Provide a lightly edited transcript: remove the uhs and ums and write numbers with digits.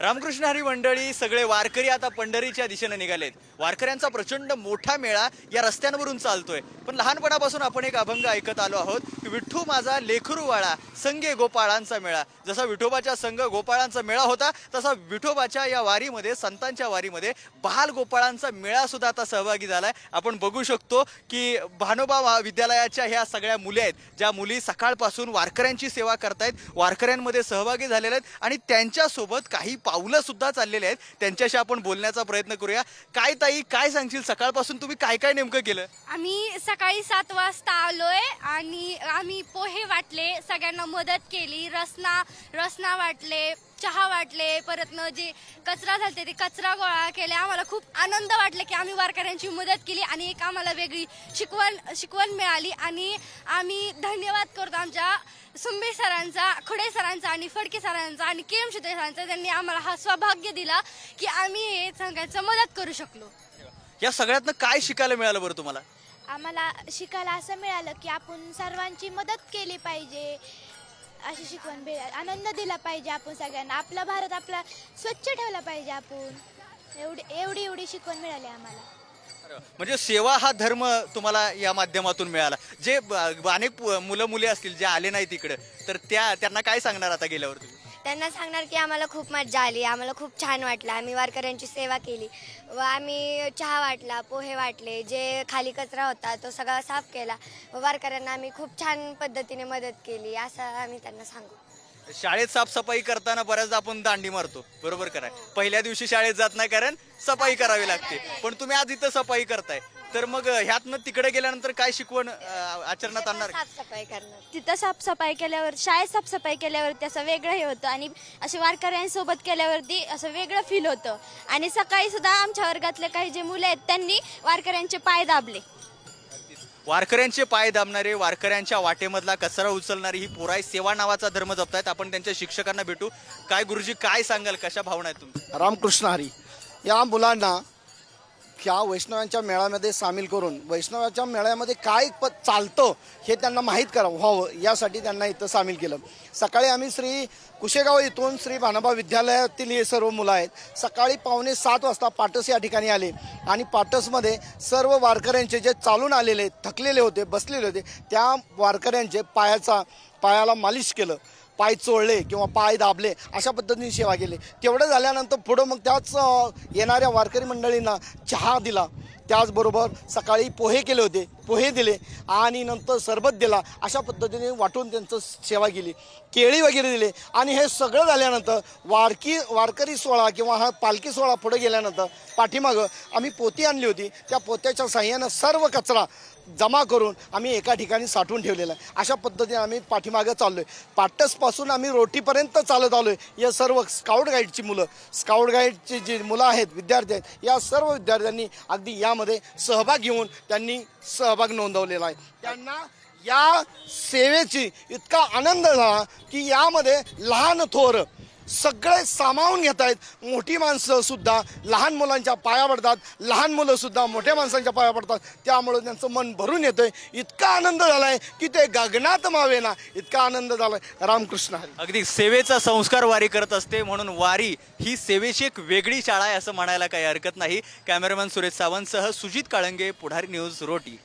रामकृष्ण हरी मंडळी सगळे वारकरी आता पंढरीच्या दिशेने निघालेत। वारकऱ्यांचा प्रचंड मोठा मेळा या रस्त्यांवरून चालतोय। पण लहानपणापासून आपण एक अभंग ऐकत आलो आहोत की विठ्ठू माझा लेकरूवाळा संगे गोपाळांचा मेळा। जसा विठोबाच्या संग गोपाळांचा मेळा होता तसा विठोबाच्या या वारीमध्ये संतांच्या वारीमध्ये बाल गोपाळांचा मेळा सुद्धा आता सहभागी झालाय। आपण बघू शकतो की भानोबा विद्यालयाच्या ह्या सगळ्या मुली आहेत, ज्या मुली सकाळपासून वारकऱ्यांची सेवा करतायत, वारकऱ्यांमध्ये सहभागी झालेल्या आहेत आणि त्यांच्यासोबत काही पावलं सुद्धा चाललेले आहेत। त्यांच्याशी आपण बोलण्याचा प्रयत्न करूया। काय ताई, काय सांगशील, सकाळपासून तुम्ही काय काय नेमकं केलं? आम्ही सकाळी 7 वाजता आलोय आणि आम्ही पोहे वाटले, सगळ्यांना मदत केली, रसना वाटले, चहा वाटले, परत जे कचरा झालते ते कचरा गोळा केले। आम्हाला खूप आनंद वाटले की आम्ही वारकऱ्यांची मदत केली आणि एक आम्हाला वेगळी शिकवण मिळाली आणि आम्ही धन्यवाद करतो आमच्या सुंबे सरांचा, खुडे सरांचा आणि फडके सरांचा आणि केम शिते सरांचा। त्यांनी आम्हाला हा सौभाग्य दिला की आम्ही हे सांगायचं मदत करू शकलो। या सगळ्यातनं काय शिकायला मिळालं बरं तुम्हाला? आम्हाला शिकायला असं मिळालं की आपण सर्वांची मदत केली पाहिजे, अशी शिकवण मिळाली। आनंद दिला पाहिजे आपण सगळ्यांना, आपला भारत आपला स्वच्छ ठेवला पाहिजे आपण। एवढी शिकवण मिळाली आम्हाला। म्हणजे सेवा हा धर्म तुम्हाला या माध्यमातून मिळाला। जे अनेक मुलं मुली असतील जे आले नाही तिकडे, तर त्यांना काय सांगणार आता गेल्यावर तुम्ही? त्यांना सांगणार की आम्हाला खूप मजा आली, आम्हाला खूप छान वाटलं, आम्ही वारकऱ्यांची सेवा केली व आम्ही चहा वाटला, पोहे वाटले, जे खाली कचरा होता तो सगळा साफ केला व वारकऱ्यांना आम्ही खूप छान पद्धतीने मदत केली, असं आम्ही त्यांना सांगू। शाळेत साफसफाई करताना बऱ्याचदा आपण दांडी मारतो, बरोबर करा। पहिल्या दिवशी शाळेत जात नाही कारण सफाई करावी लागते, पण तुम्ही आज इथं सफाई करताय, तर मग ह्यातनं तिकडे गेल्यानंतर काय शिकवण आचरणात आणणार? साफसफाई करणार। तिथं साफसफाई केल्यावर, शाळेत साफसफाई केल्यावरती असं वेगळं हे होतं आणि असे वारकऱ्यांसोबत केल्यावरती असं वेगळं फील होतं। आणि सकाळी सुद्धा आमच्या वर्गातले काही जे मुलं आहेत त्यांनी वारकऱ्यांचे पाय दाबले। वारकऱ्यांचे पाय दाबणारे, वारकऱ्यांच्या वाटेमधला कचरा उचलणारी ही पोराई सेवा नावाचा धर्म जपतायत। आपण त्यांच्या शिक्षकांना भेटू। काय गुरुजी, काय सांगाल, कशा भावना आहेत तुमच्या? रामकृष्ण हरी या मुलांना ह्या वैष्णवांच्या मेळ्यामध्ये सामील करून वैष्णवाच्या मेळ्यामध्ये काय चालतं हे त्यांना माहीत व्हावं यासाठी त्यांना इथं सामील केलं। सकाळी आम्ही श्री कुशेगाव इथून श्री भानोबा विद्यालयातील हे सर्व मुलं आहेत सकाळी 6:45 वाजता पाटस या ठिकाणी आले आणि पाटसमध्ये सर्व वारकऱ्यांचे जे चालून आलेले, थकलेले होते, बसलेले होते, त्या वारकऱ्यांचे पायाला मालिश केलं, पाय चोळले किंवा पाय दाबले, अशा पद्धतीने सेवा केली। तेवढं झाल्यानंतर पुढं मग त्याच येणाऱ्या वारकरी मंडळींना चहा दिला, त्याचबरोबर सकाळी पोहे केले होते, पोहे दिले आणि नंतर सरबत दिला, अशा पद्धतीने वाटून त्यांचं सेवा केली, केळी वगैरे दिले। आणि हे सगळं झाल्यानंतर वारकरी सोहळा किंवा हा पालखी सोहळा पुढे गेल्यानंतर पाठीमागं आम्ही पोती आणली होती, त्या पोत्याच्या साह्यानं सर्व कचरा जमा करून आम्ही एका ठिकाणी साठवून ठेवलेला आहे। अशा पद्धतीने आम्ही पाठीमागं चाललोय। पाटसपासून आम्ही रोटीपर्यंत चालत आलोय। या सर्व स्काउट गाईडची जी मुलं आहेत, विद्यार्थी आहेत, या सर्व विद्यार्थ्यांनी अगदी यामध्ये सहभाग घेऊन त्यांनी सहभाग नोंदवलेला आहे। त्यांना या सेवेची इतका आनंद झाला की यामध्ये लहान थोर सगळे सामावून घेत आहेत। मोठी माणसं सुद्धा लहान मुलांच्या पाया पडतात, लहान मुलं सुद्धा मोठ्या माणसांच्या पाया पडतात, त्यामुळे त्यांचं मन भरून येतंय। इतका आनंद झालाय की ते गगनात मावेना, इतका आनंद झालाय। रामकृष्ण हरी। अगदी सेवेचा संस्कार वारी करत असते, म्हणून वारी ही सेवेची एक वेगळी शाळा आहे असं म्हणायला काही हरकत नाही। कॅमेरामॅन सुरेश सावंतसह सुजित काळंगे, पुढारी न्यूज, रोटी।